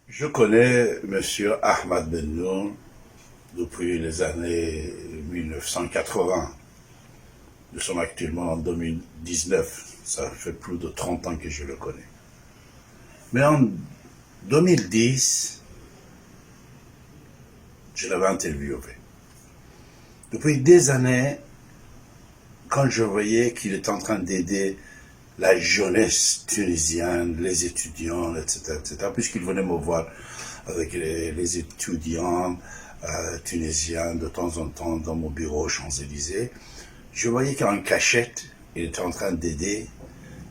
Je connais M. Ahmad Bennour depuis les années 1980. Nous sommes actuellement en 2019. Ça fait plus de 30 ans que je le connais. Mais en 2010, je l'avais interviewé. Depuis des années, quand je voyais qu'il était en train d'aider la jeunesse tunisienne, les étudiants, etc., puisqu'il venait me voir avec les étudiants tunisiens de temps en temps dans mon bureau aux Champs-Élysées, je voyais qu'en cachette, il était en train d'aider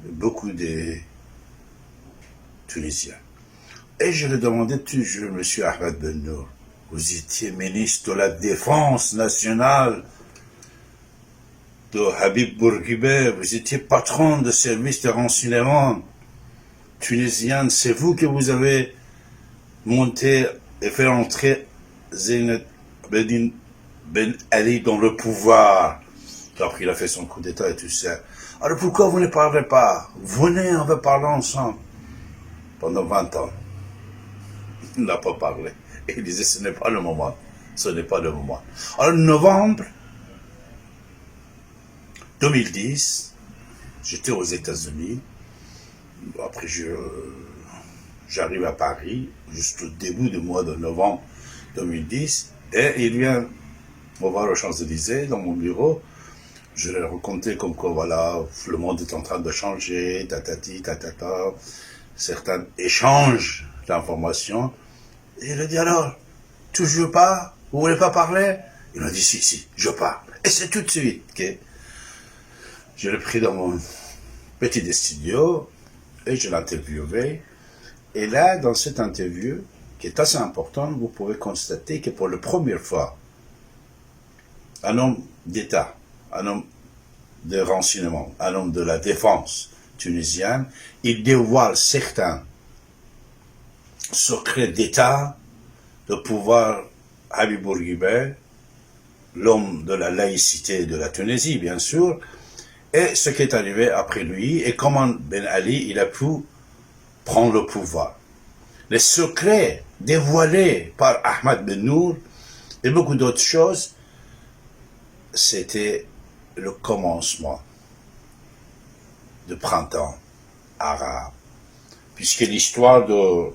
beaucoup de Tunisiens. Et je lui demandais toujours, M. Ahmad Bennour, vous étiez ministre de la Défense nationale de Habib Bourguiba, vous étiez patron de service de renseignement tunisien, c'est vous que vous avez monté et fait entrer Zine Ben Ali dans le pouvoir. Après, il a fait son coup d'État et tout ça. Alors pourquoi vous ne parlez pas? Venez, on va parler ensemble. Pendant 20 ans, il n'a pas parlé. Et il disait, ce n'est pas le moment. Ce n'est pas le moment. Alors, novembre 2010, j'étais aux États-Unis. Après, j'arrive à Paris, juste au début du mois de novembre 2010. Et il vient me voir aux Champs-Élysées, dans mon bureau. Je lui ai raconté comme quoi, voilà, le monde est en train de changer, tatati, tatata. Certains échangent d'informations. Et il a dit, alors, toujours pas? Vous voulez pas parler? Il m'a dit, si, je parle. Et c'est tout de suite que je l'ai pris dans mon petit studio et je l'ai interviewé. Et là, dans cette interview, qui est assez importante, vous pouvez constater que pour la première fois, un homme d'État, un homme de renseignement, un homme de la défense tunisienne, il dévoile certains secrets d'État, de pouvoir Habib Bourguiba, l'homme de la laïcité de la Tunisie, bien sûr, et ce qui est arrivé après lui, et comment Ben Ali, il a pu prendre le pouvoir. Les secrets dévoilés par Ahmad Bennour et beaucoup d'autres choses, c'était le commencement du printemps arabe. Puisque l'histoire de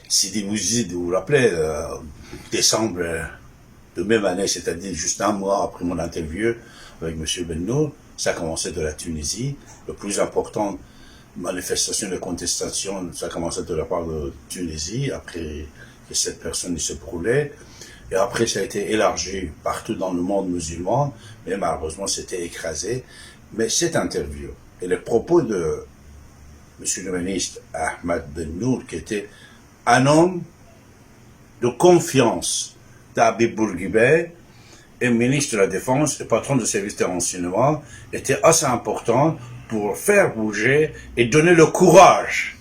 Sidi Bouzid, vous vous rappelez, décembre de même année, c'est-à-dire juste un mois après mon interview avec M. Bennour, ça a commencé de la Tunisie. Le plus important manifestation de contestation, ça a commencé de la part de Tunisie, après que cette personne se brûlait. Et après, ça a été élargi partout dans le monde musulman, mais malheureusement, c'était écrasé. Mais cette interview et les propos de M. le ministre Ahmad Bennour, qui était un homme de confiance d'Habib Bourguiba, et ministre de la Défense et patron du service de renseignement, était assez important pour faire bouger et donner le courage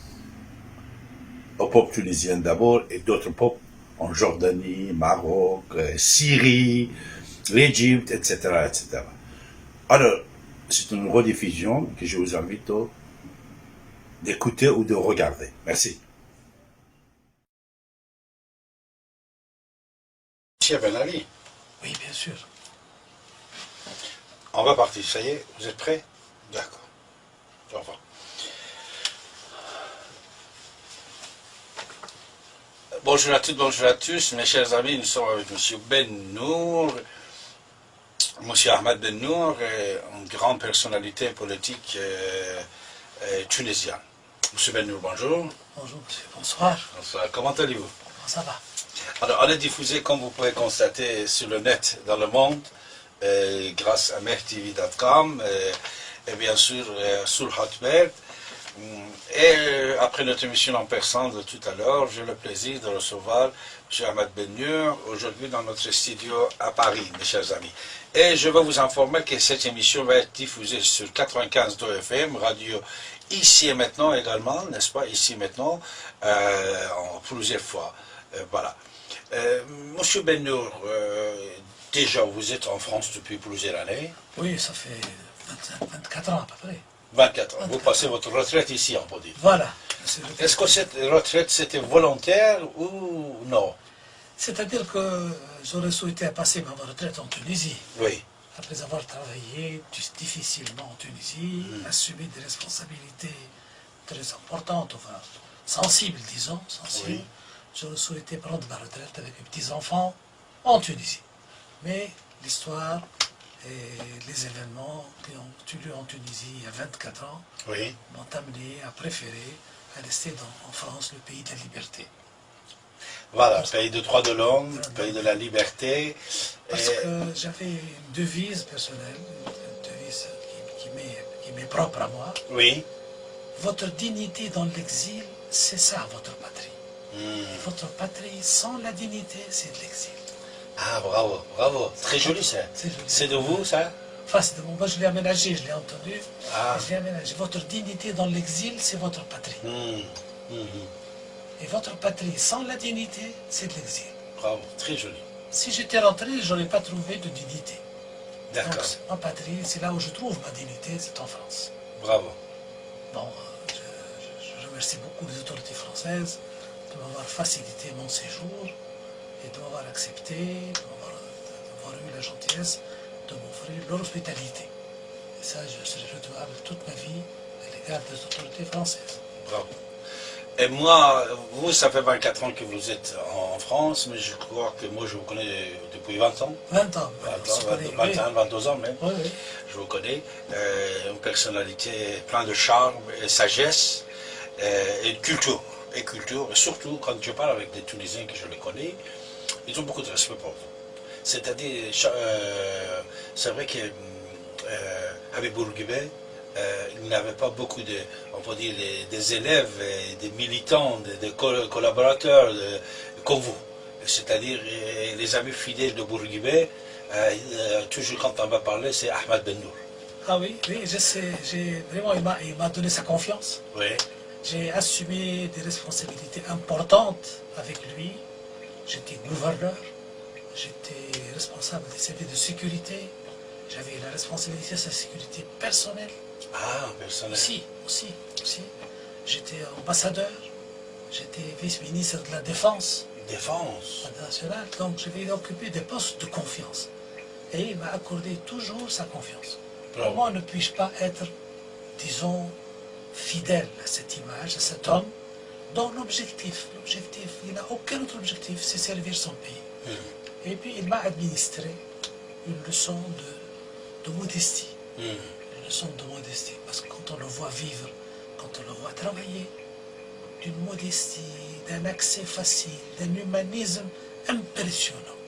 au peuple tunisien d'abord et d'autres peuples en Jordanie, Maroc, Syrie, l'Égypte, etc., etc. Alors, c'est une rediffusion que je vous invite d'écouter ou de regarder. Merci. Monsieur Ben Ali. Oui, bien sûr. On va partir, ça y est, vous êtes prêts? D'accord. Au revoir. Bonjour à toutes, bonjour à tous, mes chers amis, nous sommes avec M. Bennour, M. Ahmad Bennour, une grande personnalité politique tunisienne. M. Bennour, bonjour. Bonjour, monsieur. Bonsoir. Bonsoir. Comment allez-vous? Comment ça va? Alors, on est diffusé, comme vous pouvez constater, sur le net, dans le monde, grâce à mehtv.com, et bien sûr sur Hotmail. Et après notre émission en personne de tout à l'heure, j'ai le plaisir de recevoir M. Ahmad Bennour aujourd'hui dans notre studio à Paris, mes chers amis. Et je veux vous informer que cette émission va être diffusée sur 95.2 FM, radio Ici et Maintenant également, n'est-ce pas, Ici et Maintenant, en plusieurs fois. Voilà. Monsieur Bennour, déjà vous êtes en France depuis plusieurs années. Oui, ça fait 24 ans à peu près. 24 ans. Vous passez votre retraite ici, on peut dire. Voilà. Est-ce que cette retraite, c'était volontaire ou non? C'est-à-dire que j'aurais souhaité passer ma retraite en Tunisie. Oui. Après avoir travaillé difficilement en Tunisie, assumé des responsabilités très importantes, enfin sensibles, disons, sensibles, Oui. j'aurais souhaité prendre ma retraite avec mes petits-enfants en Tunisie. Mais l'histoire et les événements qui ont eu lieu en Tunisie il y a 24 ans Oui. m'ont amené à préférer à rester en France, le pays de la liberté. Voilà, pays de droit de l'homme, pays de la liberté. Parce que j'avais une devise personnelle, une devise qui m'est propre à moi. Oui. Votre dignité dans l'exil, c'est ça votre patrie. Et votre patrie sans la dignité, c'est de l'exil. Ah, bravo, bravo. Très joli ça. C'est de vous ça? Enfin, c'est de mon moi je l'ai aménagé, je l'ai entendu. Ah. Je l'ai aménagé. Votre dignité dans l'exil, c'est votre patrie. Et votre patrie sans la dignité, c'est de l'exil. Bravo, très joli. Si j'étais rentré, je n'aurais pas trouvé de dignité. D'accord. Donc, ma patrie, c'est là où je trouve ma dignité, c'est en France. Bravo. Bon, je remercie beaucoup les autorités françaises de m'avoir facilité mon séjour et de m'avoir accepté, d'avoir eu la gentillesse de m'offrir leur hospitalité. Et ça, je serai redevable toute ma vie à l'égard des autorités françaises. Bravo. Et moi, vous, ça fait 24 ans que vous êtes en France, mais je crois que moi, je vous connais depuis 20 ans. 20 ans. 21, 22 ans même. Oui, oui. Je vous connais. Une personnalité pleine de charme et sagesse et culture. Et surtout, quand je parle avec des Tunisiens que je les connais, ils ont beaucoup de respect pour vous. C'est-à-dire, c'est vrai qu'avec Bourguibé, il n'avait pas beaucoup de, on peut dire, des élèves, des militants, des collaborateurs comme vous. C'est-à-dire, les amis fidèles de Bourguibé, toujours quand on va parler, c'est Ahmed Bennour. Ah oui, oui, je sais, vraiment, il m'a donné sa confiance. Oui. J'ai assumé des responsabilités importantes avec lui. J'étais gouverneur, j'étais responsable des services de sécurité, j'avais la responsabilité de sa sécurité personnelle. Ah, personnel. Aussi. J'étais ambassadeur, j'étais vice-ministre de la Défense. Défense. Nationale, donc je vais occuper des postes de confiance. Et il m'a accordé toujours sa confiance. Bravo. Comment ne puis-je pas être, disons, fidèle à cette image, à cet homme, dont l'objectif, il n'a aucun autre objectif, c'est servir son pays. Et puis il m'a administré une leçon de modestie. Une leçon de modestie, parce que quand on le voit vivre, quand on le voit travailler, d'une modestie, d'un accès facile, d'un humanisme impressionnant.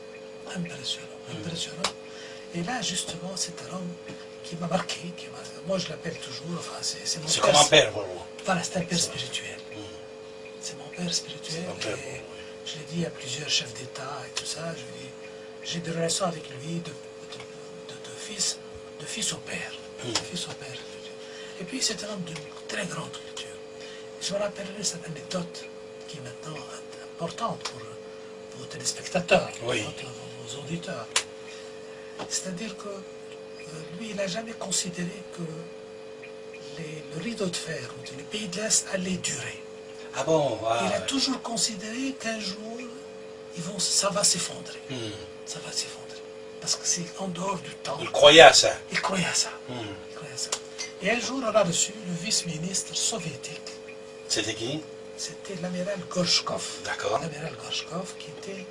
Et là, justement, c'est un homme qui m'a marqué, moi je l'appelle toujours, enfin, c'est mon père. C'est comme un père pour vous. Voilà, c'est un père spirituel. C'est mon père spirituel. Et je l'ai dit à plusieurs chefs d'État et tout ça, j'ai des relations avec lui de fils au père. De fils au père. Et puis c'est un homme d'une très grande culture. Je me rappellerai cette anecdote qui est maintenant importante pour vos téléspectateurs, Oui. pour vos auditeurs. C'est-à-dire que lui, il n'a jamais considéré que le rideau de fer ou les pays de l'Est allaient durer. Ah bon? Il a toujours considéré qu'un jour, ça va s'effondrer. Ça va s'effondrer. Parce que c'est en dehors du temps. Il croyait à ça. Il croyait à ça. Et un jour, on a reçu le vice-ministre soviétique. C'était qui? C'était l'amiral Gorchkov. D'accord. L'amiral Gorchkov, qui était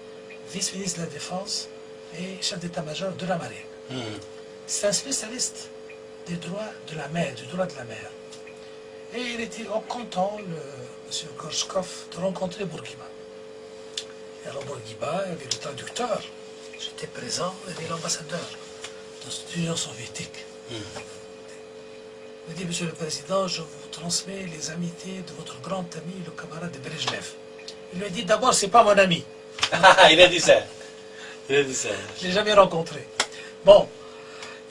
vice-ministre de la Défense et chef d'état-major de la marine. C'est un spécialiste des droits de la mer, du droit de la mer. Et il était content, M. Gorchkov, de rencontrer Bourguiba. Et alors Bourguiba avait le traducteur. J'étais présent, il avait l'ambassadeur de l'Union soviétique. Il m'a dit, Monsieur le Président, je vous transmets les amitiés de votre grand ami, le camarade de Brejnev. Il lui a dit, d'abord, c'est pas mon ami. Il a dit ça. Il a dit ça. Je ne l'ai jamais rencontré. Bon,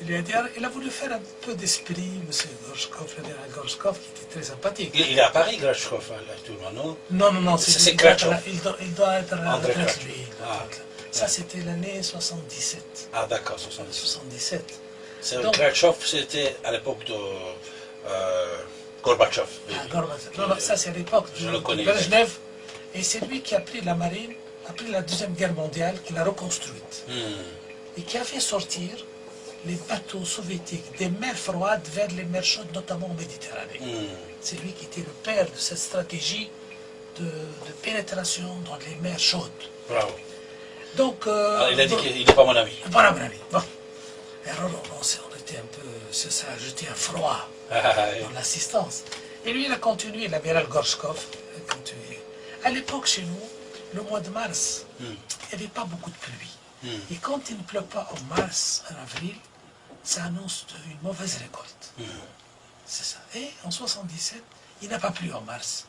il lui a dit, il a voulu faire un peu d'esprit, M. Gorchkov, l'amiral Gorchkov, qui était très sympathique. Il est à Paris, Gorchkov, actuellement, non? Non, c'est Kratchov. Il doit être à André retraite, Kratchov. lui. Ah. Ça, c'était l'année 77. Ah, d'accord, 77. 77. C'est Donc- Kratchov, c'était à l'époque de Gorbatchev. Ah, Gorbatchev. Non, non, ça c'est à l'époque Je le connais. de Brezhnev. Et c'est lui qui a pris la marine après la Deuxième Guerre mondiale, qui l'a reconstruite. Et qui a fait sortir les bateaux soviétiques des mers froides vers les mers chaudes, notamment en Méditerranée. C'est lui qui était le père de cette stratégie de pénétration dans les mers chaudes. Bravo. Donc, Alors, il a dit qu'il n'est pas mon ami. Voilà, mon ami. Bon. Et alors, on était un peu... Ça a jeté un froid dans l'assistance. Et lui, il a continué, l'amiral Gorshkov a continué. À l'époque, chez nous, le mois de mars, il n'y avait pas beaucoup de pluie. Et quand il ne pleut pas en mars, en avril, ça annonce une mauvaise récolte. C'est ça. Et en 77, il n'a pas plu en mars.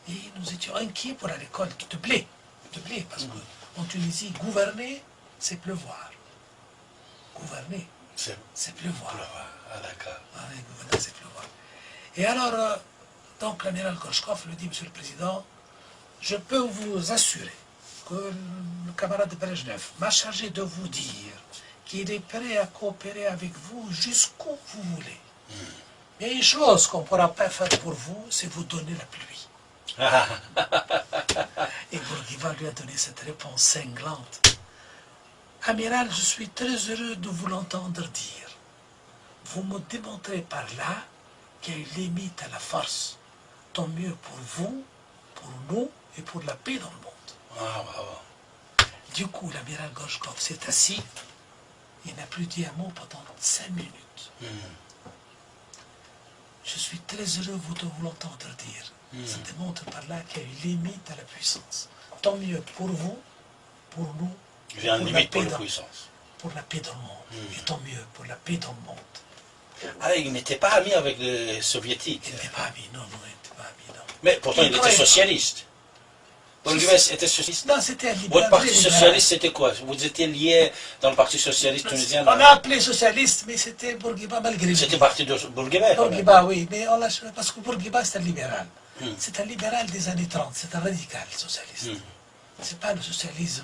Et nous étions inquiets pour la récolte de blé. De blé, parce qu'en Tunisie, gouverner, c'est pleuvoir. Gouverner, c'est pleuvoir. Ah, d'accord. Gouverner, c'est pleuvoir. Et alors, donc l'amiral Gorshkov lui dit, Monsieur le Président, je peux vous assurer que le camarade Brezhnev m'a chargé de vous dire qu'il est prêt à coopérer avec vous jusqu'où vous voulez. Il y a une chose qu'on ne pourra pas faire pour vous, c'est vous donner la pluie. Et Bourguiba lui a donné cette réponse cinglante. Amiral, je suis très heureux de vous l'entendre dire. Vous me démontrez par là qu'il y a une limite à la force. Tant mieux pour vous, pour nous et pour la paix dans le monde. Ah, bravo. Du coup, l'amiral Gorshkov s'est assis. Il n'a plus dit un mot pendant 5 minutes. Je suis très heureux de vous l'entendre dire. Ça démontre par là qu'il y a une limite à la puissance. Tant mieux pour vous, pour nous. Il y a une limite pour la puissance. Pour la paix dans le monde. Et tant mieux pour la paix dans le monde. Ah, il n'était pas ami avec les soviétiques. Il n'était pas ami, non, il n'était pas ami, non. Mais pourtant, il était socialiste. Bourguiba était socialiste. Non, c'était un libéral. Votre parti socialiste, c'était quoi? Vous étiez lié dans le parti socialiste tunisien? On a appelé socialiste, mais c'était Bourguiba malgré lui. C'était parti de Bourguiba? Bourguiba, oui, mais on l'a... Parce que Bourguiba, c'est un libéral. C'est un libéral des années 30, c'est un radical socialiste. C'est pas le socialiste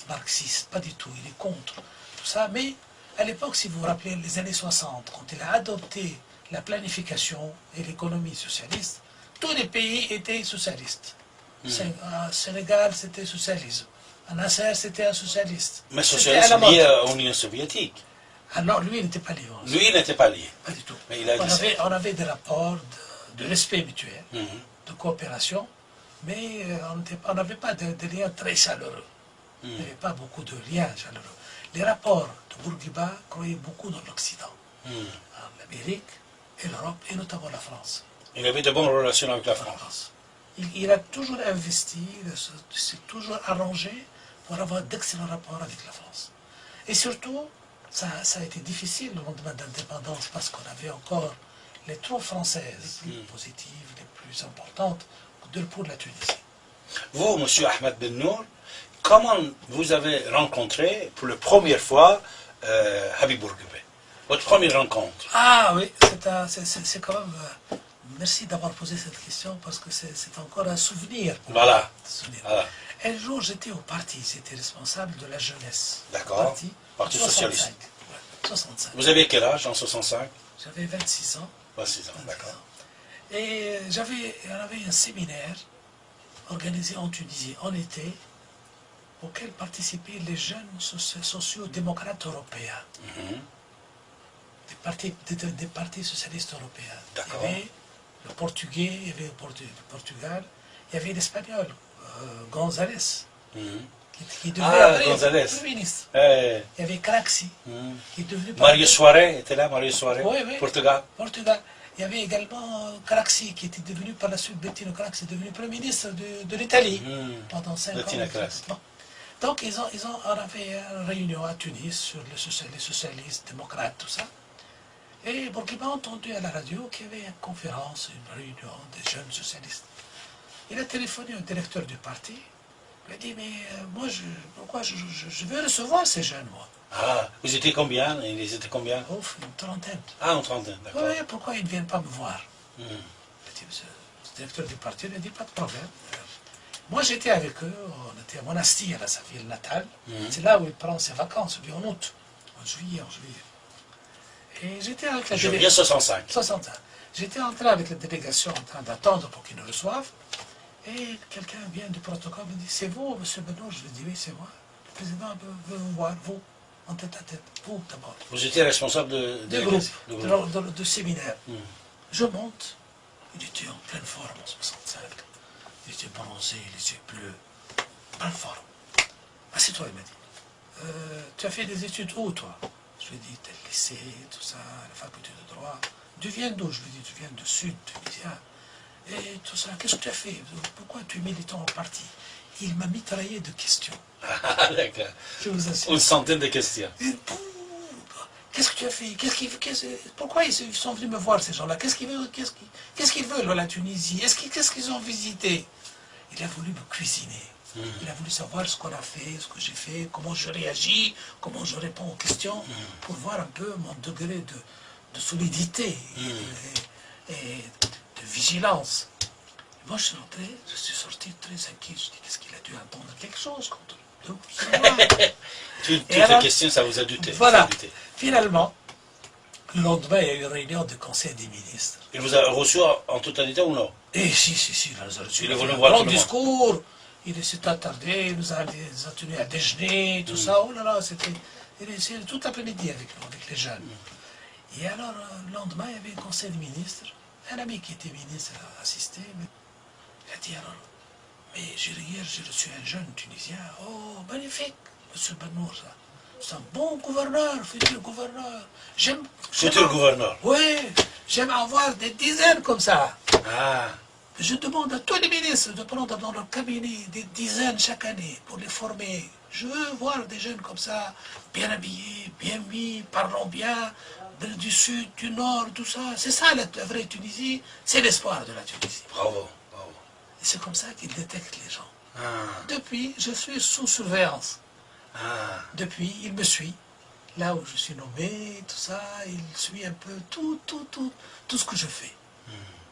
marxiste, pas du tout, il est contre tout ça. Mais à l'époque, si vous vous rappelez, les années 60, quand il a adopté la planification et l'économie socialiste, tous les pays étaient socialistes. En Sénégal, c'était socialisme. En Nasser, c'était un socialiste. Mais socialiste lié à l'Union soviétique. Ah non, lui, il n'était pas lié. Lui, il n'était pas lié. Pas du tout. Mais il a on avait des rapports de respect mutuel, de coopération, mais on n'avait pas de liens très chaleureux. Il n'y avait pas beaucoup de liens chaleureux. Les rapports de Bourguiba croyaient beaucoup dans l'Occident, l'Amérique et l'Europe, et notamment la France. Il avait de bonnes relations avec la France. Il a toujours investi, il s'est toujours arrangé pour avoir d'excellents rapports avec la France. Et surtout, ça a été difficile le lendemain d'indépendance parce qu'on avait encore les troupes françaises les plus positives, les plus importantes pour la Tunisie. Vous, M. Ahmed Ben Nour, comment vous avez rencontré pour la première fois Habib Bourguiba? Votre première rencontre? Ah oui, c'est quand même... merci d'avoir posé cette question parce que c'est encore un souvenir. Voilà. Un jour, j'étais au parti, j'étais responsable de la jeunesse. D'accord. Parti socialiste. 65. Vous avez quel âge en 65? J'avais 26 ans. 26 ans, d'accord. Et on avait un séminaire organisé en Tunisie en été auquel participaient les jeunes sociaux-démocrates européens. Des partis socialistes européens. D'accord. Il y avait le portugais, il y avait le Portugal, il y avait l'espagnol, González, qui est devenu González. Premier ministre. Il y avait Craxi, qui est devenu... Mario Soares était là, Mario Soares, oui. Portugal. Il y avait également Craxi, qui était devenu par la suite, Bettino Craxi, est devenu Premier ministre de l'Italie pendant 5 ans. Bon. Donc on avait une réunion à Tunis sur les socialistes, démocrates, tout ça. Et Bourguiba a entendu à la radio qu'il y avait une conférence, une réunion des jeunes socialistes. Il a téléphoné au directeur du parti. Il a dit, mais moi, pourquoi je veux recevoir ces jeunes, moi. Ah, vous étiez combien? Ils étaient combien? Une trentaine. Ah, une trentaine, d'accord. Oui, pourquoi ils ne viennent pas me voir? Le directeur du parti lui a dit, pas de problème. Moi, j'étais avec eux, on était à Monastir, à sa ville natale. C'est là où il prend ses vacances, lui, en août, en juillet. Et j'étais avec la Juillet délégation. 65. 61. J'étais entré avec la délégation en train d'attendre pour qu'ils nous reçoivent. Et quelqu'un vient du protocole me dit, c'est vous, monsieur Benoît? Je lui dis, oui, c'est moi. Le président veut vous voir, vous, en tête à tête. Vous, d'abord. Vous étiez responsable de Du groupe, groupe. de séminaire. Je monte. Il était en pleine forme en 65. Il était bronzé, les yeux bleus. Pleine forme. Assieds-toi, il m'a dit. Tu as fait des études où, toi? Je lui ai dit, tel lycée, tout ça, la faculté de droit. Tu viens d'où? Je lui ai dit, tu viens de Sud, Tunisien. Et tout ça, qu'est-ce que tu as fait? Pourquoi tu es militant au parti? Il m'a mitraillé de questions. Ah, d'accord. Je vous assure. Une centaine de questions. Qu'est-ce que tu as fait? Pourquoi ils sont venus me voir, ces gens-là? Qu'est-ce qu'ils veulent, la Tunisie? Qu'est-ce qu'ils ont visité? Il a voulu me cuisiner. Il a voulu savoir ce qu'on a fait, ce que j'ai fait, comment je réagis, comment je réponds aux questions, pour voir un peu mon degré de solidité et de vigilance. Et moi, je suis rentré, je suis sorti très inquiet. Je dis, qu'est-ce qu'il a dû entendre quelque chose contre nous? Toutes les questions, ça vous a douté. Voilà. Finalement, le lendemain, il y a eu une réunion du Conseil des ministres. Il vous a reçu en totalité ou non? Et si, il nous a reçu. Il est venu un voir grand tout le monde. discours. Il s'est attardé, il nous a tenu à déjeuner, tout ça. Oh là là, il était toute l'après-midi avec nous, avec les jeunes. Et alors, le lendemain, il y avait un conseil des ministres. Un ami qui était ministre a assisté. Il a dit alors, mais hier, j'ai reçu un jeune Tunisien. Oh, magnifique, monsieur Benour, ça. C'est un bon gouverneur, futur gouverneur. Futur gouverneur. Oui, j'aime avoir des dizaines comme ça. Ah. Je demande à tous les ministres de prendre dans leur cabinet des dizaines chaque année pour les former. Je veux voir des jeunes comme ça, bien habillés, bien mis, parlant bien, du sud, du nord, tout ça. C'est ça la vraie Tunisie, c'est l'espoir de la Tunisie. Bravo, bravo. Et c'est comme ça qu'ils détectent les gens. Ah. Depuis, je suis sous surveillance. Ah. Depuis, il me suit. Là où je suis nommé, tout ça, il suit un peu tout ce que je fais.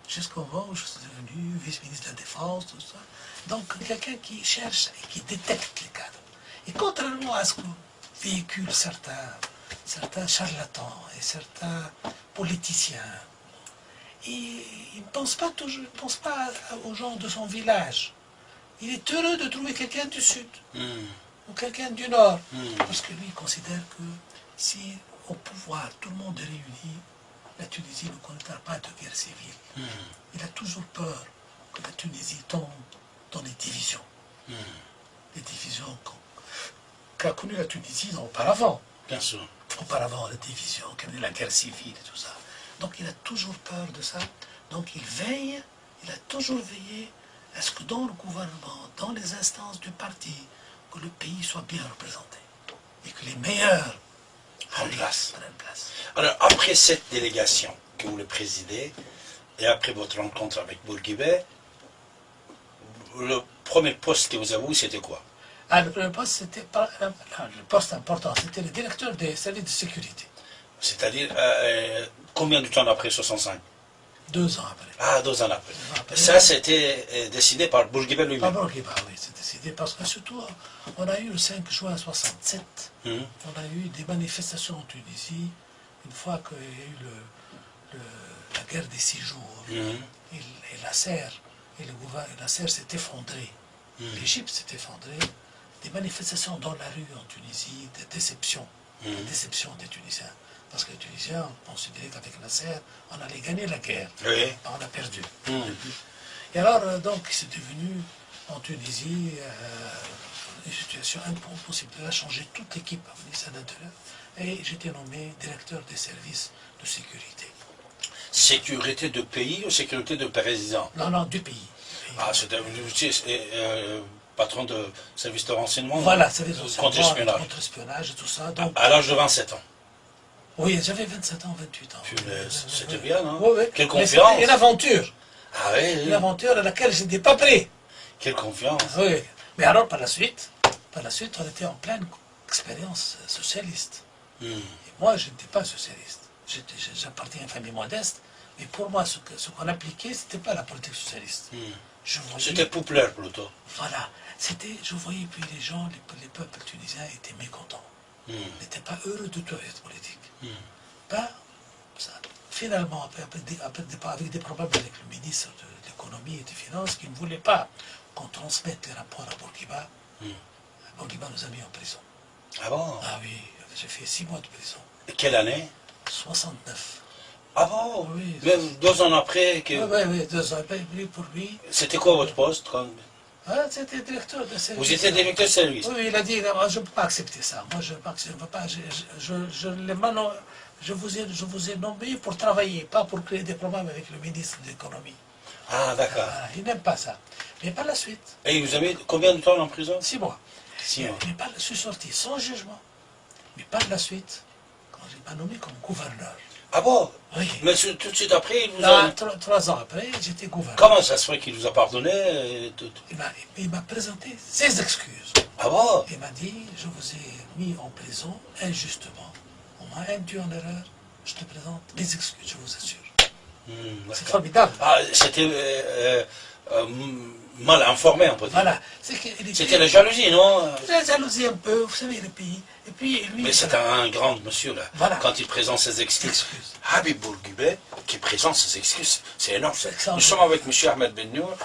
Jusqu'au moment où je suis devenu vice-ministre de la Défense, tout ça. Donc, quelqu'un qui cherche et qui détecte les cadres. Et contrairement à ce que véhiculent certains charlatans et certains politiciens, il ne pense pas aux gens de son village. Il est heureux de trouver quelqu'un du Sud ou quelqu'un du Nord. Parce que lui, il considère que si au pouvoir, tout le monde est réuni, la Tunisie ne connaîtra pas de guerre civile. Il a toujours peur que la Tunisie tombe dans les divisions. Les divisions qu'a connues la Tunisie auparavant. Bien sûr. Auparavant, la division, la guerre civile et tout ça. Donc il a toujours peur de ça. Donc il a toujours veillé à ce que dans le gouvernement, dans les instances du parti, que le pays soit bien représenté. Et que les meilleurs En place. prennent place. Alors, après cette délégation que vous le présidez, et après votre rencontre avec Bourguibé, le premier poste que vous avez eu, c'était quoi? Le premier poste, c'était le poste important, c'était le directeur des services de sécurité. C'est-à-dire, combien de temps après 65? 2 ans après. Ah, 2 ans après. 2 ans après. Ça, c'était décidé par Bourguibé Pas lui-même. Bourguiba, oui, c'est décidé, parce que surtout, on a eu le 5 juin 67, on a eu des manifestations en Tunisie, une fois qu'il y a eu la guerre des 6 jours, et la serre, la serre s'est effondrée, l'Égypte s'est effondrée, des manifestations dans la rue en Tunisie, des déceptions des Tunisiens. Parce que les Tunisiens considéraient qu'avec Nasser, on allait gagner la guerre. Oui. On a perdu. Et alors, donc, c'est devenu en Tunisie une situation impossible. Il a changé toute l'équipe au ministère de l'Intérieur. Et j'étais nommé directeur des services de sécurité. Sécurité de pays ou sécurité de président? Non, du pays. Ah, c'était patron de service de renseignement? Voilà, service de contre-espionnage. Contre-espionnage et tout ça. Donc, À l'âge de 27 ans. oui, j'avais 27 ans, 28 ans. C'était bien, non? Oui, oui. Quelle Mais confiance! c'était une aventure. Ah oui, Une aventure à laquelle je n'étais pas prêt. quelle confiance! Oui. Mais alors, par la suite, on était en pleine expérience socialiste. Et moi, je n'étais pas socialiste. J'appartiens à une famille modeste, mais pour moi, ce qu'on appliquait, ce n'était pas la politique socialiste. C'était populaire plutôt. Voilà. Je voyais, puis les gens, les peuples tunisiens étaient mécontents. N'étaient pas heureux du tout avec cette politique. Pas Ça. Finalement, avec des problèmes avec le ministre de l'économie et des finances qui ne voulait pas qu'on transmette les rapports à Bourguiba, Bourguiba nous a mis en prison. Ah bon? Ah oui, j'ai fait 6 mois de prison. Et quelle année? 69. Ah bon? Oui. Même 2 ans après que... Oui, 2 ans. Lui, pour lui. C'était quoi votre poste quand... Ah, c'était directeur de service. Vous étiez directeur de service? Oui, il a dit, non, je ne peux pas accepter ça. Moi, je ne peux pas. Je vous ai nommé pour travailler, pas pour créer des problèmes avec le ministre de l'économie. Ah, d'accord. Ah, il n'aime pas ça. Mais par la suite, Et vous avez combien de temps en prison? 6 mois. 6 mois. Mais je suis sorti sans jugement. Mais par la suite, quand il m'a nommé comme gouverneur. Ah bon? Oui. Mais tout de suite après, il vous Là, a... 3 ans après, j'étais gouverneur. Comment ça se fait qu'il vous a pardonné Il m'a présenté ses excuses. Ah bon? Il m'a dit, je vous ai mis en prison injustement. On m'a induit en erreur. Je te présente mes excuses, je vous assure. C'est formidable. Ah, c'était mal informé, on peut dire. Voilà. C'était la jalousie, non? La jalousie un peu, vous savez, le pays. Et puis lui. Mais c'est un grand monsieur, là. Voilà. Quand il présente ses excuses. Habib Bourguiba, qui présente ses excuses, c'est énorme. Excellent. Nous sommes avec M. Ahmed Ben Nour,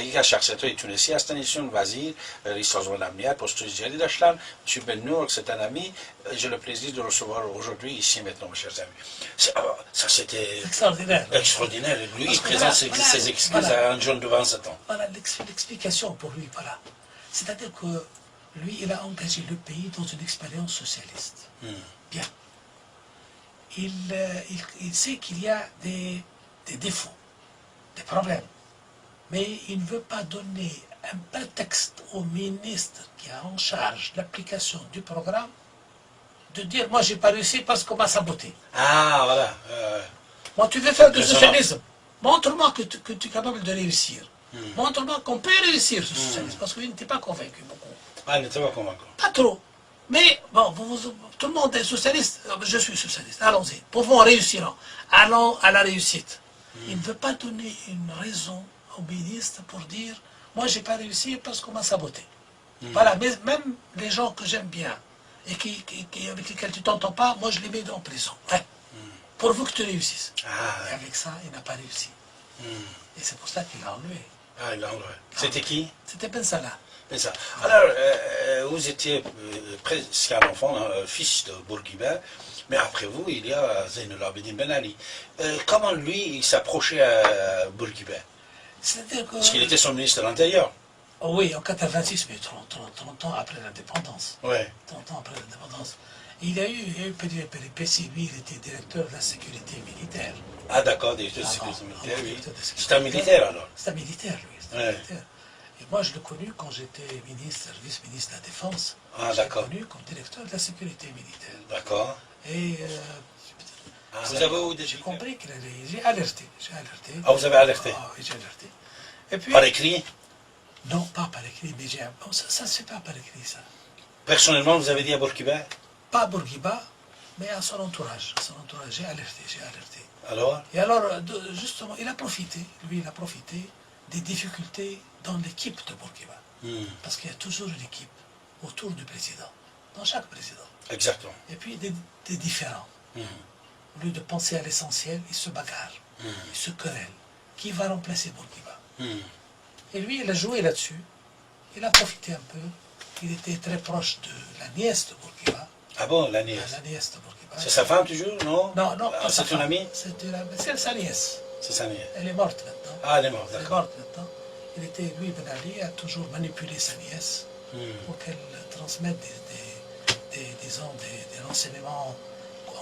il a cherché Tunisie, à Stanisson Vazir, l'histoire de l'Amnia, poste Jali Dachlan. M. Ben Nour, c'est un ami. J'ai le plaisir de le recevoir aujourd'hui, ici, maintenant, mes chers amis. Ça, c'était extraordinaire. extraordinaire. Lui, il présente ses excuses voilà. à un jeune de 27 ans. Voilà l'explication pour lui, voilà. C'est-à-dire que lui, il a engagé le pays dans une expérience socialiste. Bien. Il sait qu'il y a des défauts, des problèmes. Mais il ne veut pas donner un prétexte au ministre qui a en charge l'application du programme de dire « moi j'ai pas réussi parce qu'on m'a saboté ». Ah, voilà. Moi, tu veux faire du socialisme. Montre-moi que tu es capable de réussir. Montre-moi qu'on peut réussir ce socialisme, parce qu'il n'était pas convaincu beaucoup. Ah, il n'était pas convaincant. Pas trop. Mais, bon, tout le monde est socialiste, je suis socialiste, allons-y. Pouvons réussir. Allons à la réussite. Il ne veut pas donner une raison au ministre pour dire, moi j'ai pas réussi parce qu'on m'a saboté. Voilà, mais même les gens que j'aime bien, et avec lesquels tu t'entends pas, moi je les mets en prison. Ouais. Pourvu que tu réussisses. Et avec ça, il n'a pas réussi. Et c'est pour ça qu'il l'a enlevé. Ah, il l'a enlevé. C'était qui? C'était Ben Salah. Ben Salah. Alors, vous étiez presque un enfant, fils de Bourguiba, mais après vous, il y a Zainul Abidin Ben Ali. Comment lui, il s'approchait à Bourguiba? C'est-à-dire que... Parce qu'il était son ministre de l'Intérieur. Oui, en 86, mais 30 ans après l'indépendance. Oui. 30 ans après l'indépendance. Il a eu une péripétie, lui, il était directeur de la sécurité militaire. Ah d'accord, directeur de sécurité militaire, oui. C'est un militaire militaire alors? C'est un militaire, lui. C'est un militaire. Et moi, je l'ai connu quand j'étais vice-ministre de la Défense. Ah je l'ai connu comme directeur de la sécurité militaire. D'accord. Et... vous avez où des... J'ai compris qu'il allait... J'ai alerté. Ah, vous avez alerté? Ah oui, j'ai alerté. Et puis... Par écrit? Non, pas par écrit, mais ça ne se fait pas par écrit, ça. Personnellement, vous avez dit à Bourguiba? Pas à Bourguiba, mais à son entourage. J'ai alerté. Alors? Et alors, justement, il a profité des difficultés dans l'équipe de Bourguiba. Parce qu'il y a toujours une équipe autour du président, dans chaque président. Exactement. Et puis des différents. Au lieu de penser à l'essentiel, ils se bagarrent, ils se querellent. Qui va remplacer Bourguiba? Et lui, il a joué là-dessus. Il a profité un peu. Il était très proche de la nièce de Bourguiba. Ah bon, la nièce? La nièce de Bourguiba. C'est sa femme toujours, non? Non, ah, c'est une amie? C'est sa nièce. C'est sa nièce. Elle est morte maintenant. Ah, elle est morte, d'accord. Lui, Ben Ali, a toujours manipulé sa nièce pour qu'elle transmette des renseignements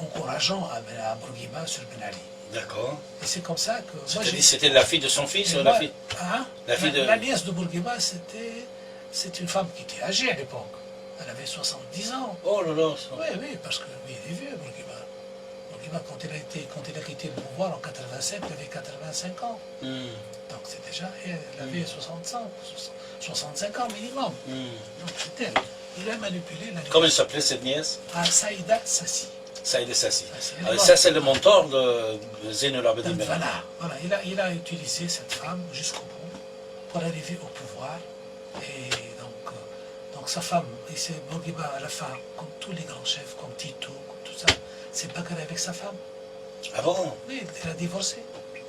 encourageants à Bourguiba sur Ben Ali. D'accord. Et c'est comme ça que... C'était la fille de son fils ou la fille? La nièce de Bourguiba, c'est une femme qui était âgée à l'époque. Elle avait 70 ans. Oh là là. Oui, parce que lui, il est vieux, Bourguiba. Bourguiba, quand il a quitté le pouvoir en 87, il avait 85 ans. Donc c'est déjà... Elle avait 65 ans minimum. Donc c'est elle. Il a manipulé la nièce. Comment elle s'appelait cette nièce? Saïda Sassi. Saïda Sassi. Ça, c'est le mentor de Zainul Abidin Ben Ali. Voilà. Il a utilisé cette femme jusqu'au bout pour arriver au pouvoir. Et donc sa femme, et c'est Bourguiba à la fin, comme tous les grands chefs, comme Tito, comme tout ça, s'est bagarré avec sa femme. Ah bon? Oui, il a divorcé.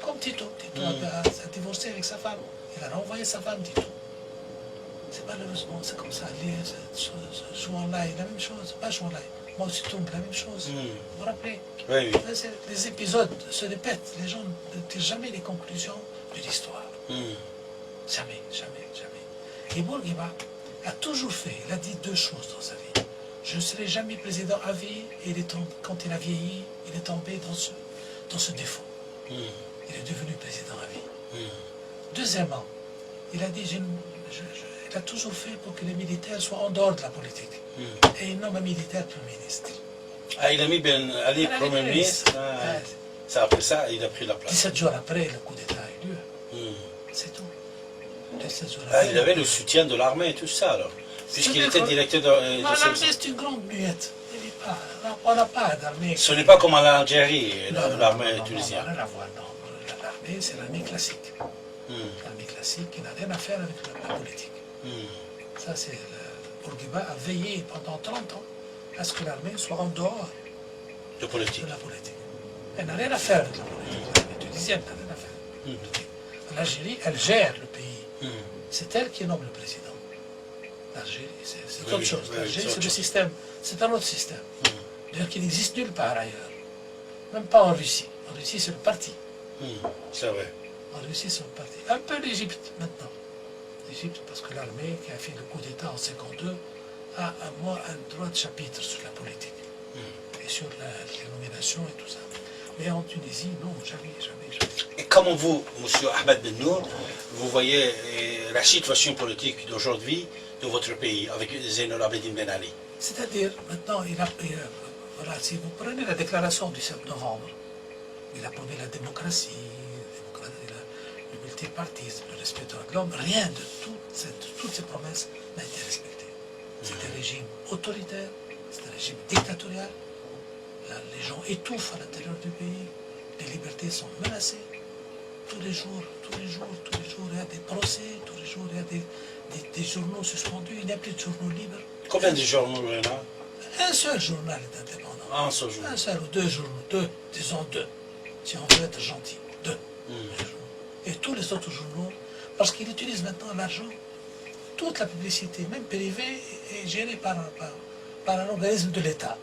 Comme Tito. Tito a divorcé avec sa femme. Il a renvoyé sa femme, Tito. C'est malheureusement, c'est comme ça. Jouan-là, la même chose. Pas Jouan-là. Mao Tse-tung, la même chose. Vous vous rappelez? Oui, oui. Les épisodes se répètent. Les gens ne tirent jamais les conclusions de l'histoire. Jamais, jamais, jamais. Et Bourguiba a toujours fait, il a dit deux choses dans sa vie. Je ne serai jamais président à vie, et quand il a vieilli, il est tombé dans ce défaut. Il est devenu président à vie. Deuxièmement, il a dit, il a toujours fait pour que les militaires soient en dehors de la politique. Et il nomme un militaire Premier ministre. Ah, il a mis Ben Ali Premier ministre. Ça, après ça, il a pris la place. 17 jours après, le coup d'État a eu lieu. C'est tout. 17 jours Ah, après, il avait le soutien de l'armée et tout ça, alors. Puisqu'il était directeur de non, l'armée, section. c'est une grande muette. On n'a pas d'armée. Ce n'est pas comme en Algérie, l'armée Non, tunisienne. rien à voir, non. L'armée, c'est l'armée classique. L'armée classique qui n'a rien à faire avec la politique. Ça, c'est. Bourguiba a veillé pendant 30 ans à ce que l'armée soit en dehors De politique. de la politique. Elle n'a rien à faire avec la politique. L'armée tunisienne n'a rien à faire avec la politique. L'Algérie, elle gère le pays. C'est elle qui nomme le président. L'Algérie, c'est autre chose. L'Algérie, c'est le système. C'est un autre système. D'ailleurs, qui n'existe nulle part ailleurs. Même pas en Russie. En Russie, c'est le parti. C'est vrai. En Russie, c'est le parti. Un peu l'Égypte maintenant. L'Égypte, parce que l'armée qui a fait le coup d'État en 1952 a un droit de chapitre sur la politique. Et sur les nominations et tout ça. Mais en Tunisie, non, jamais, jamais, jamais. Et comment vous, M. Ahmed Ben Nour, vous voyez la situation politique d'aujourd'hui de votre pays avec Zeinul Abidine Ben Ali? C'est-à-dire, maintenant, voilà, si vous prenez la déclaration du 7 novembre, il a promis la démocratie, le multipartisme, le respect de l'homme, rien de toutes ces promesses n'a été respecté. C'est un régime autoritaire, c'est un régime dictatorial. Là, les gens étouffent à l'intérieur du pays, les libertés sont menacées. Tous les jours, il y a des procès, tous les jours, il y a des journaux suspendus, il n'y a plus de journaux libres. Combien de journaux il y en a? Un seul journal est indépendant. Un seul journal. Un seul ou deux journaux, disons deux, si on veut être gentil, deux. Et tous les autres journaux, parce qu'ils utilisent maintenant l'argent, toute la publicité, même privée, est gérée par un organisme de l'État.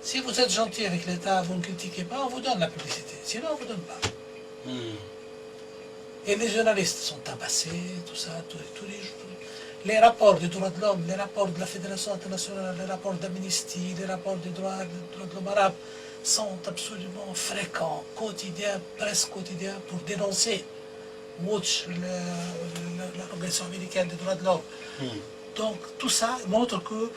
Si vous êtes gentil avec l'État, vous ne critiquez pas, on vous donne la publicité. Sinon, on ne vous donne pas. Et les journalistes sont tabassés, tout ça, tous les jours. Les rapports des droits de l'homme, les rapports de la Fédération internationale, les rapports d'Amnesty, les rapports des droits de l'homme arabe sont absolument fréquents, quotidiens, presque quotidiens, pour dénoncer Watch, l'organisation américaine des droits de l'homme. Donc tout ça montre que...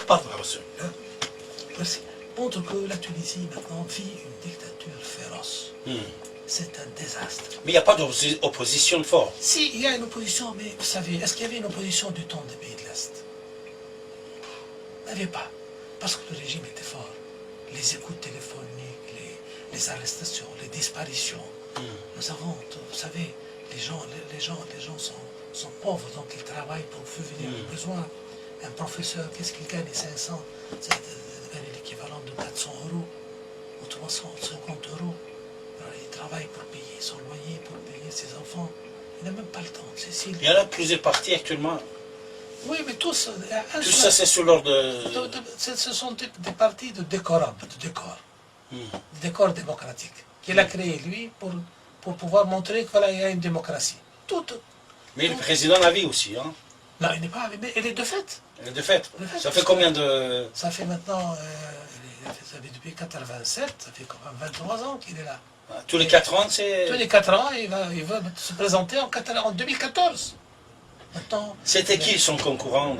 Pardon, merci. Montre que la Tunisie maintenant vit une dictature féroce. C'est un désastre. Mais il n'y a pas d'opposition forte. Si, il y a une opposition, mais vous savez, est-ce qu'il y avait une opposition du temps des pays de l'Est? Il n'y avait pas. Parce que le régime était fort. Les écoutes téléphoniques, les arrestations, les disparitions. Nous avons, vous savez, les gens sont pauvres, donc ils travaillent pour venir aux besoins. Un professeur, qu'est-ce qu'il gagne? 500, c'est l'équivalent de 400 € ou 350 €. Il travaille pour payer son loyer, pour payer ses enfants. Il n'a même pas le temps. Il y en a plusieurs partis actuellement. Oui, mais tous... Tout ça, c'est sur l'ordre de... Ce sont des partis de décorum, de décor démocratique, qu'il a créé, lui, pour pouvoir montrer qu'il y a une démocratie. Mais le président l'a vu aussi, hein? Non, il n'est pas... Mais il est de fait. De fait. Ça fait combien de... Ça fait maintenant... ça fait depuis 87, ça fait quand même 23 ans qu'il est là. Tous les 4 ans, c'est... Tous les 4 ans, il va se présenter en 2014. C'était qui son concurrent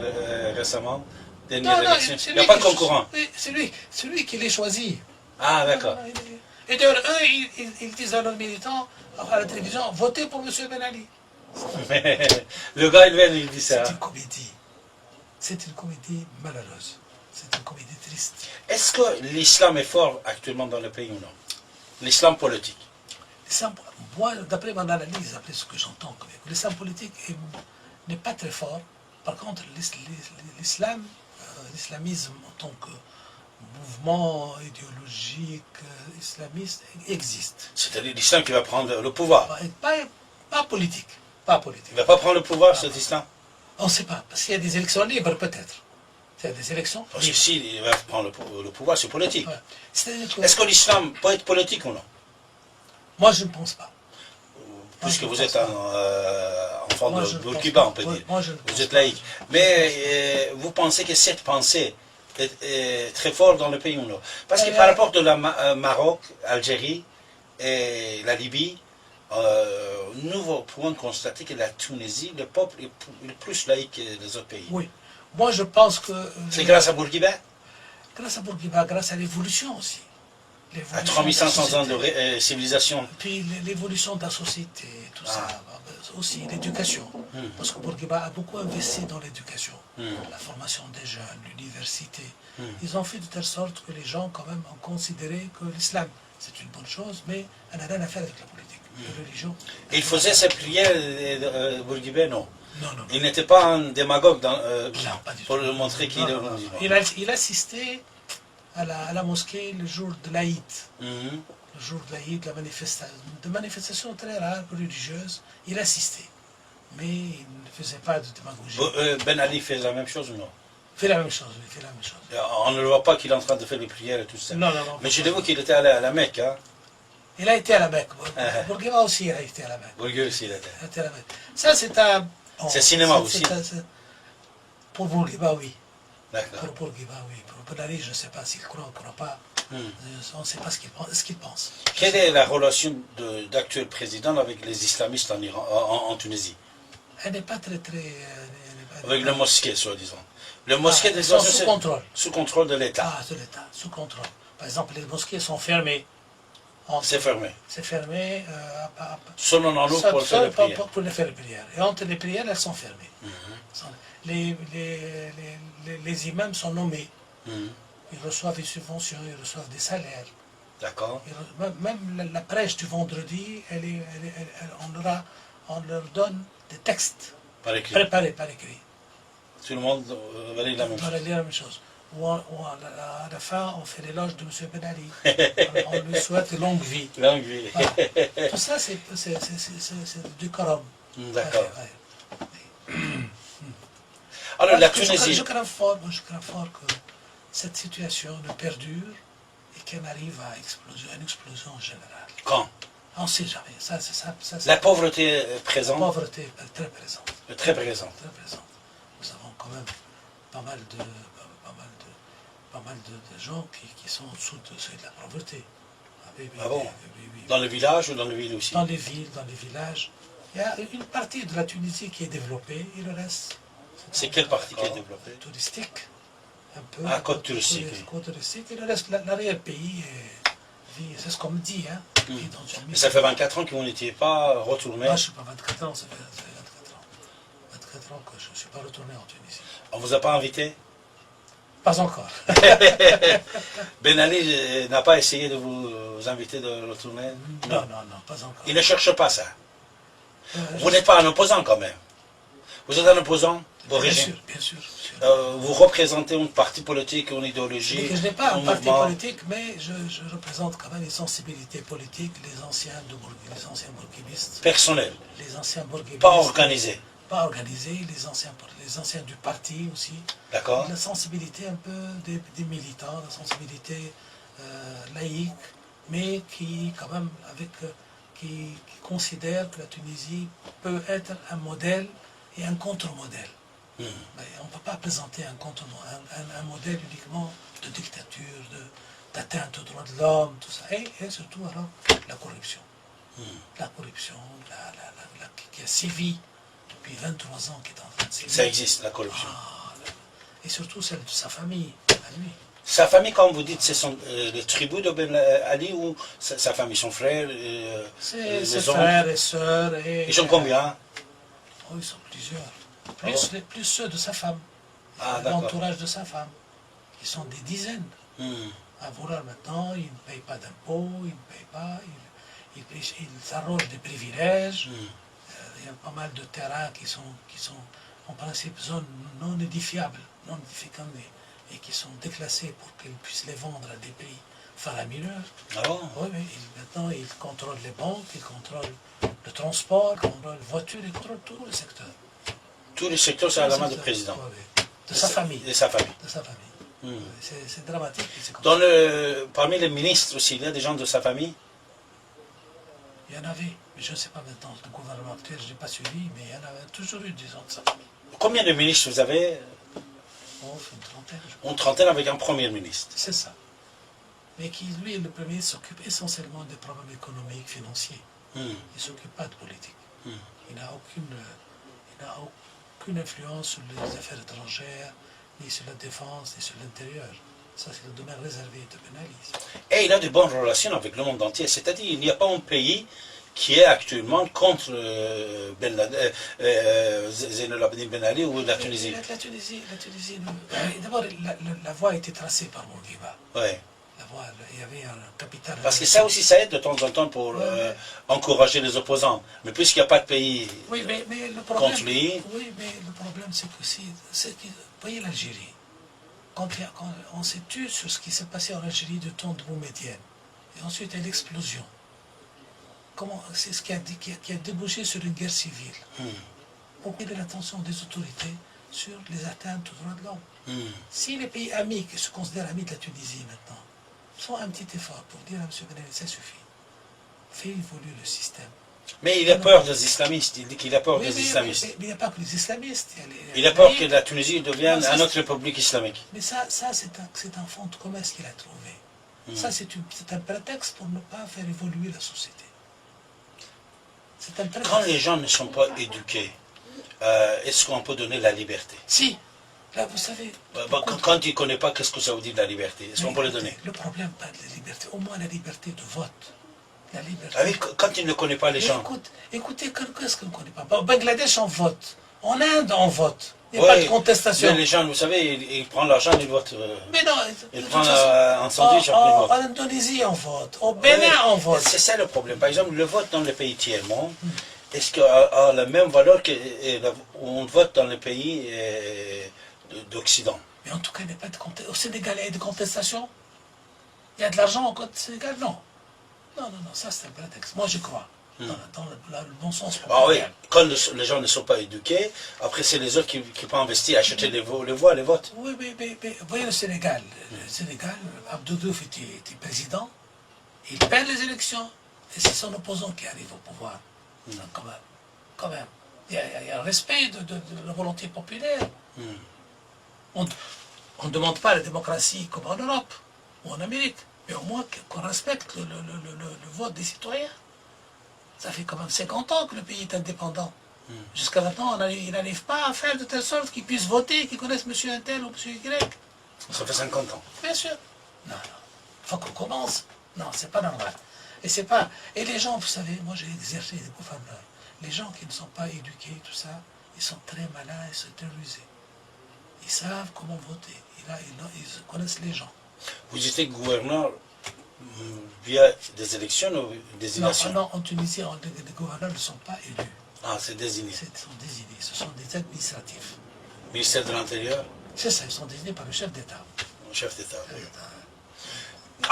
récemment? Non, Il n'y a pas de concurrent. C'est lui qui l'a choisi. Ah, d'accord. Et d'ailleurs, eux, ils disent à leurs militants, à la télévision, votez pour M. Ben Ali. Mais le gars, il dit ça. C'est une comédie. C'est une comédie malheureuse. C'est une comédie triste. Est-ce que l'islam est fort actuellement dans le pays ou non? L'islam politique. Moi, d'après mon analyse, d'après ce que j'entends, l'islam politique n'est pas très fort. Par contre, l'islamisme en tant mouvement idéologique islamiste existe. C'est-à-dire l'islam qui va prendre le pouvoir. Pas politique. Pas politique. Il ne va pas prendre le pouvoir, cet islam. On ne sait pas. Parce qu'il y a des élections libres, peut-être. Il y a des élections Parce que libres. s'il va prendre le pouvoir, c'est politique. Ouais. C'est-à-dire que- Est-ce que l'islam peut être politique ou non? Moi, je ne pense pas. Puisque je vous pense êtes pas. un enfant Moi, de je ne Bourguiba, pense on peut pas. dire. Moi, je ne Vous pense êtes pas. laïque. Mais vous pensez que cette pensée est très forte dans le pays ou non? Parce que par rapport de la Maroc, Algérie et la Libye, nous pouvons constater que la Tunisie, le peuple est plus laïque que les autres pays. Oui. Moi, je pense que... C'est grâce à Bourguiba? Grâce à Bourguiba, grâce à l'évolution aussi. À L'évolution de la 3500 ans de société. civilisation. Puis l'évolution de la société, tout ça. Aussi l'éducation. Parce que Bourguiba a beaucoup investi dans l'éducation. La formation des jeunes, l'université. Ils ont fait de telle sorte que les gens, quand même, ont considéré que l'islam, c'est une bonne chose, mais elle n'a rien à faire avec la politique. La religion. Il faisait ses prières, Bourguiba, non? Non, non, non. Il n'était pas un démagogue Non, pas du pour tout. le montrer qu'il Non, est non, non. musulman. Il assistait à la mosquée le jour de l'Aïd. Mhm. Le jour de l'Aïd, de manifestations très rares, religieuses, il assistait. Mais il ne faisait pas de démagogie. Ben Ali fait la même chose ou non? Il fait la même chose, il fait la même chose. On ne le voit pas qu'il est en train de faire les prières et tout ça. Non, non, non. Mais je dis qu'il était allé à la Mecque. Hein? Il a été à la Mecque. Bourguiba aussi a été à la Mecque. Bourguiba aussi, il était. Il a été à la Mecque. Ça, c'est un... bon, C'est cinéma aussi. Pour Bourguiba, oui. D'accord. Pour Bourguiba, oui. Pour Ben Ali, je ne sais pas s'il croit ou ne croit pas. On ne sait pas ce qu'il pense. Quelle est la relation d'actuel président avec les islamistes en, en Tunisie? Elle n'est pas très... Avec le mosquée, soi-disant. Le mosquée des ils sont sous contrôle. Sous contrôle de l'État. Ah, de l'État, sous contrôle. Par exemple, les mosquées sont fermées. C'est fermé. C'est fermé. Seulement en nous pour faire les prières. Pour les faire les prières. Et entre les prières, elles sont fermées. Les imams sont nommés. Ils reçoivent des subventions, ils reçoivent des salaires. D'accord. Même la prêche du vendredi, on leur donne des textes Par écrit. préparés par écrit. Tout le monde va lire la même On va chose. lire la même chose. Ou à la fin, on fait l'éloge de M. Ben Ali. On lui souhaite longue vie. Longue vie. Voilà. Tout ça, c'est du Coran. D'accord. Ouais. Alors la Parce que Tunisie. je crains fort que cette situation ne perdure et qu'elle arrive à une explosion générale. Quand? On ne sait jamais. La pauvreté est la présente. pauvreté est très présente. Très présente. Très présente. Nous avons quand même pas mal de gens qui sont au-dessous de seuil de la pauvreté. Ah bon? Oui. Dans le village ou dans les villes aussi? Dans les villes, dans les villages. Il y a une partie de la Tunisie qui est développée et le reste. C'est quelle partie qui est développée? Touristique. Un peu. Ah, côte touristique. Côte touristique. Et le reste, l'arrière-pays, c'est ce qu'on me dit. Hein, vit dans une Mais ça fait 24 ans que vous n'étiez pas retourné. Moi, je ne suis pas 24 ans, ça fait 24 ans. 24 ans que je ne suis pas retourné en Tunisie. On vous a pas invité? Pas encore. Ben Ali n'a pas essayé de vous inviter de retourner? Non, pas encore. Il ne cherche pas ça. Vous n'êtes pas un opposant quand même. Vous êtes un opposant d'origine. Bien sûr. Vous représentez un parti politique, une idéologie. Je n'ai pas un parti mouvement. politique, mais je représente quand même les sensibilités politiques, les anciens bourguibistes. Personnel. Les anciens bourguibistes. Pas organisé. Pas organisés, les anciens du parti aussi. D'accord. La sensibilité un peu des militants, la sensibilité laïque, mais qui quand même qui considère que la Tunisie peut être un modèle et un contre-modèle. Mais on ne peut pas présenter un modèle uniquement de dictature, d'atteinte aux droits de l'homme, tout ça. Et surtout alors la corruption. La corruption qui a sévi depuis 23 ans, qui est en train de sévir. Ça existe, la corruption. Et surtout celle de sa famille, à lui. Sa famille, quand vous dites, ce sont les tribus de Ben Ali ou sa famille, son frère, Ses les frères et sœurs. Ils sont combien? Ils sont plusieurs. Plus ceux de sa femme. Ah, d'accord. L'entourage de sa femme. Ils sont des dizaines. À vouloir maintenant, ils ne payent pas d'impôts, ils ne payent pas, ils s'arrogent des privilèges. Il y a pas mal de terrains qui sont en principe zones non édifiables, et qui sont déclassés pour qu'ils puissent les vendre à des pays faramineux. Ah bon? Oui, oui. Maintenant, ils contrôlent les banques, ils contrôlent le transport, ils contrôlent les voitures, ils contrôlent tous les secteurs. Tous les secteurs sont à la main du président. Oui, oui. De sa famille. De sa famille. De sa famille. Hmm. C'est dramatique. Comme Dans ça. parmi les ministres aussi, il y a des gens de sa famille? Il y en avait, mais je ne sais pas maintenant, le gouvernement actuel, je n'ai pas suivi, mais il y en avait toujours eu des gens de sa famille. Combien de ministres vous avez? Oh, une trentaine, je crois. Une trentaine avec un premier ministre. C'est ça. Mais qui, lui, le premier, s'occupe essentiellement des problèmes économiques, financiers. Hmm. Il ne s'occupe pas de politique. Hmm. Il n'a aucune influence sur les affaires étrangères, ni sur la défense, ni sur l'intérieur. Ça, c'est le domaine réservé de Ben Ali. Et il a de bonnes relations avec le monde entier. C'est-à-dire qu'il n'y a pas un pays qui est actuellement contre Zine el-Abidine Ben Ali ou la Tunisie. La Tunisie, d'abord, la voie a été tracée par Bourguiba. Ouais. La voie, il y avait un capital. Parce que ça aussi, ça aide de temps en temps pour encourager les opposants. Mais puisqu'il n'y a pas de pays oui, mais le problème, contre lui... Oui, mais le problème, c'est que vous voyez l'Algérie, quand on s'est tué sur ce qui s'est passé en Algérie du temps de Boumedienne, et ensuite il y a l'explosion. C'est ce qui a débouché sur une guerre civile. Pour attirer l'attention des autorités sur les atteintes aux droits de l'homme. Si les pays amis, qui se considèrent amis de la Tunisie maintenant, font un petit effort pour dire à M. Ben Ali, ça suffit, fait évoluer le système. Mais il a peur des islamistes, il dit qu'il a peur des islamistes. Mais il n'y a pas que les islamistes. Il a peur que la Tunisie devienne une autre république islamique. Mais ça c'est un fond de commerce qu'il a trouvé. Ça, c'est un prétexte pour ne pas faire évoluer la société. C'est un prétexte. Quand les gens ne sont pas éduqués, est-ce qu'on peut donner la liberté? Si. Là, vous savez... Quand il ne connaît pas, qu'est-ce que ça veut dire la liberté? Est-ce qu'on peut le donner? Le problème, pas de la liberté, au moins la liberté de vote. La liberté. Ah oui, quand il ne connaît pas les gens. Écoutez, qu'est-ce qu'on ne connaît pas? Au Bangladesh, on vote. En Inde, on vote. Il n'y a pas de contestation. Mais les gens, vous savez, ils prennent l'argent, ils votent. Mais non, ils prennent un sandwich, après ils votent. En Indonésie, on vote. Au Bénin, on vote. C'est ça le problème. Par exemple, le vote dans les pays tiers-monde, est-ce qu'il a la même valeur qu'on vote dans les pays d'Occident? Mais en tout cas, il n'y a pas de contestation. Au Sénégal, il y a des contestations? Il y a de l'argent au Sénégal? Non. Non, ça c'est un prétexte. Moi, je crois. Dans le bon sens. Ah oui, quand les gens ne sont pas éduqués, après c'est les autres qui peuvent investir, acheter les voix, les votes. Oui, mais vous voyez le Sénégal. Le Sénégal, Abdou Diouf était président, il perd les élections, et c'est son opposant qui arrive au pouvoir. Donc, quand même. Il y a un respect de la volonté populaire. On ne demande pas la démocratie comme en Europe ou en Amérique, mais au moins qu'on respecte le vote des citoyens. Ça fait quand même 50 ans que le pays est indépendant. Jusqu'à maintenant, il n'arrive pas à faire de telle sorte qu'ils puissent voter, qu'ils connaissent M. Intel ou M. Y. Ça fait 50 ans. Bien sûr. Non. Il faut qu'on commence. Non, c'est pas normal. Et les gens, vous savez, moi j'ai exercé des gouverneurs. Les gens qui ne sont pas éduqués, tout ça, ils sont très malins, ils sont très rusés. Ils savent comment voter. Ils connaissent les gens. Vous étiez gouverneur via des élections ou des élections? Non, en Tunisie, les gouverneurs ne sont pas élus. Ah, c'est désigné. Ils sont désignés. Ce sont des administratifs. Ministère de l'Intérieur? C'est ça, ils sont désignés par le chef d'État. Le chef d'État.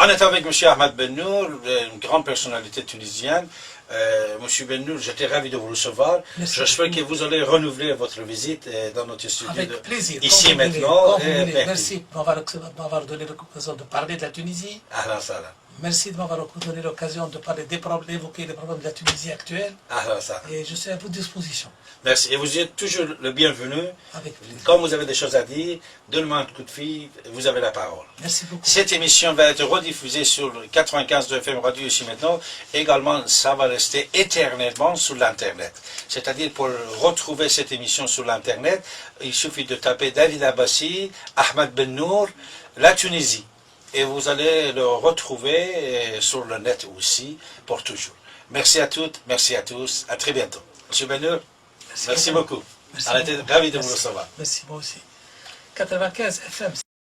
On est avec M. Ahmed Bennour, une grande personnalité tunisienne. M. Bennour, j'étais ravi de vous recevoir. J'espère que vous allez renouveler votre visite dans notre studio. Avec plaisir. Ici maintenant. Merci de m'avoir donné l'occasion de parler de la Tunisie. Ahlan salam. Merci de m'avoir donné l'occasion de parler d'évoquer les problèmes de la Tunisie actuelle. Ahlan salam. Et je suis à votre disposition. Merci. Et vous êtes toujours le bienvenu. Avec plaisir. Quand vous avez des choses à dire, donnez-moi un coup de fil, vous avez la parole. Merci beaucoup. Cette émission va être rediffusée sur le 95 de FM Radio ici maintenant. Également, ça va rester éternellement sur l'Internet. C'est-à-dire, pour retrouver cette émission sur l'Internet, il suffit de taper David Abbassi, Ahmed Bennour, la Tunisie. Et vous allez le retrouver sur le net aussi, pour toujours. Merci à toutes, merci à tous. À très bientôt. Monsieur Bennour, merci beaucoup. On était ravis de vous recevoir. Merci, moi aussi. 95 FM.